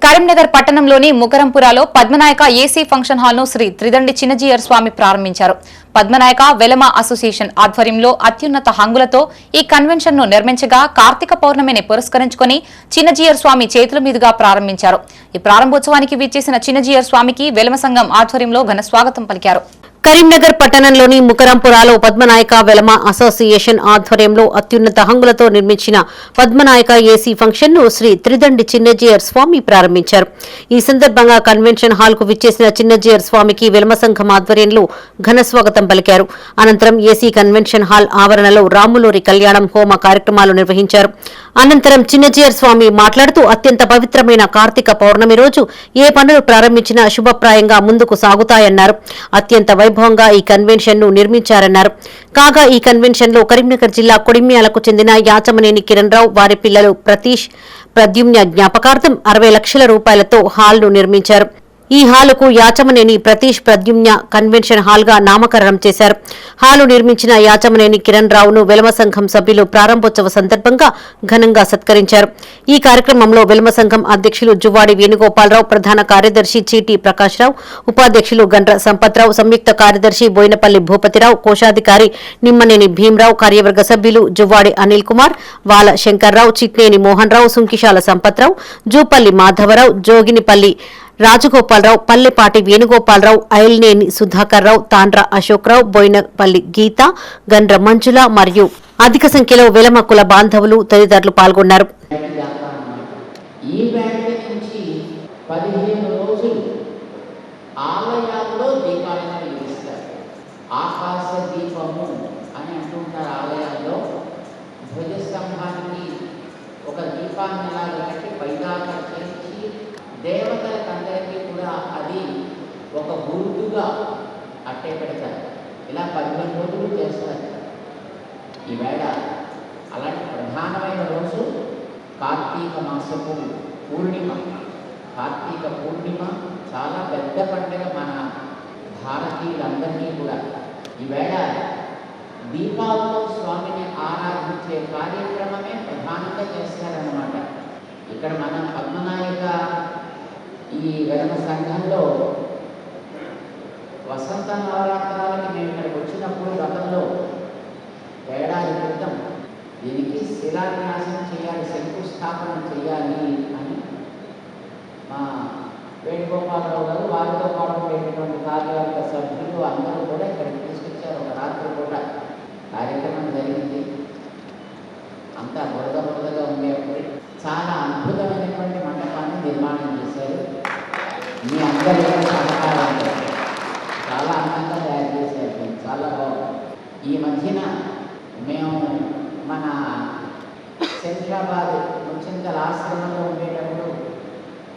కరీంనగర్ పట్టణంలోని ముకరంపురాలో Padmanayaka AC function hall ను శ్రీ త్రిదండి చిన్నజీయర్ స్వామి ప్రారంభించారు. పద్మనాయక వెలమ అసోసియేషన్ ఆధ్వర్యంలో అత్యున్నత హంగులతో ఈ కన్వెన్షన్ ను నిర్మించగా కార్తీక పౌర్ణమిని పురస్కరించుకుని చిన్నజీయర్ స్వామి చేతుల మీదుగా ప్రారంభించారు. ఈ ప్రారంభోత్సవానికి విచ్చేసిన చిన్నజీయర్ స్వామికి వెలమ సంఘం ఆధ్వర్యంలో ఘన స్వాగతం పలికారు. కరీంనగర్ పట్టణంలోని ముకరంపురాలో పద్మనాయక వెలమ అసోసియేషన్ ఆధ్వర్యంలో అత్యున్నత హంగులతో నిర్మించిన పద్మనాయక ఏసీ ఫంక్షన్ ను శ్రీ త్రిదండి చిన్నజీయర్ స్వామి ప్రారంభించారు. ఈ సందర్భంగా కన్వెన్షన్ హాల్ కు విచ్చేసిన చిన్నజీయర్ స్వామికి వెలమ సంఘం ఆధ్వర్యంలో ఘన స్వాగతం పలికారు. అనంతరం ఏసీ కన్వెన్షన్ హాల్ ఆవరణలో రాములూరి కళ్యాణం హోమ కార్యక్రమాలు నిర్వహించారు. అనంతరం చిన్నజీయర్ స్వామి మాట్లాడుతూ అత్యంత పవిత్రమైన కార్తీక పౌర్ణమి రోజు ఏ పనులు ప్రారంభించినా శుభప్రాయంగా ముందుకు సాగుతాయన్నారు. అత్యంత వైభవంగా ఈ కన్వెన్షన్ ను నిర్మించారన్నారు. కాగా ఈ కన్వెన్షన్ లో కరీంనగర్ జిల్లా కొడిమ్యాలకు చెందిన యాచమనేని కిరణ్ రావు వారి పిల్లలు ప్రతీష్ ప్రద్యుమ్న జ్ఞాపకార్థం 60 లక్షల రూపాయలతో హాల్ ను నిర్మించారు. ఈ హాలుకు యాచమనేని ప్రతీష్ ప్రద్యుమ్న కన్వెన్షన్ హాల్ గా నామకరణం చేశారు. హాలు నిర్మించిన యాచమనేని కిరణ్ రావును వెలమ సంఘం సభ్యులు ప్రారంభోత్సవ సందర్భంగా ఘనంగా సత్కరించారు. ఈ కార్యక్రమంలో వెలమ సంఘం అధ్యక్షులు జువ్వాడి వేణుగోపాలరావు, ప్రధాన కార్యదర్శి చీటి ప్రకాశ్రావు, ఉపాధ్యక్షులు గండ్ర సంపత్రావు, సంయుక్త కార్యదర్శి బోయినపల్లి భూపతిరావు, కోశాధికారి నిమ్మనేని భీమరావు, కార్యవర్గ సభ్యులు జువ్వాడి అనిల్ కుమార్, వాల శంకర్రావు, చిట్నేని మోహన్ రావు, సుంకిశాల సంపత్రావు, జూపల్లి మాధవరావు, జోగినిపల్లి రాజగోపాలరావు, పల్లెపాటి వేణుగోపాలరావు, ఐల్నేని సుధాకర్ రావు, తాండ్ర అశోక్రావు, బోయినపల్లి గీత, గండ్ర మంజుల మరియు అధిక సంఖ్యలో వెలమ కుల బాంధవులు తదితరులు పాల్గొన్నారు. దేవతలకందరికీ కూడా అది ఒక గుర్తుగా అట్టే పెడతారు. ఇలా 11 రోజులు చేస్తారు. ఈవేళ అలాంటి ప్రధానమైన రోజు కార్తీక మాసపు పూర్ణిమ. కార్తీక పూర్ణిమ చాలా పెద్ద పండుగ మన భారతీయులందరినీ కూడా. ఈవేళ దీపాలతో స్వామిని ఆరాధించే కార్యక్రమమే ప్రధానంగా చేస్తారన్నమాట. ఇక్కడ మన పద్మనాయక ఈ వెలమ సంఘంలో వసంత నవరాత్రాలకి మేము ఇక్కడికి వచ్చినప్పుడు గతంలో ఏడాది క్రితం దీనికి శిలాన్యాసం చేయాలి, శంకుస్థాపన చేయాలి అని మా వేణుగోపాలరావు గారు వారితో పాటు పెట్టినటువంటి కార్యవర్గ సభ్యులు అందరూ కూడా ఇక్కడికి తీసుకొచ్చారు. ఒక రాత్రి కూడా కార్యక్రమం జరిగింది. అంతా బురదగా ఉండేప్పుడు చాలా అద్భుతమైనటువంటి మండపాన్ని నిర్మాణం చేశారు. మీ అందరి సహకారంతో చాలా అందంగా తయారు చేశారు. చాలా బాగుంది. ఈ మధ్యన మేము మన శంషాబాద్ ముచ్చింతల ఆశ్రమంలో ఉండేటప్పుడు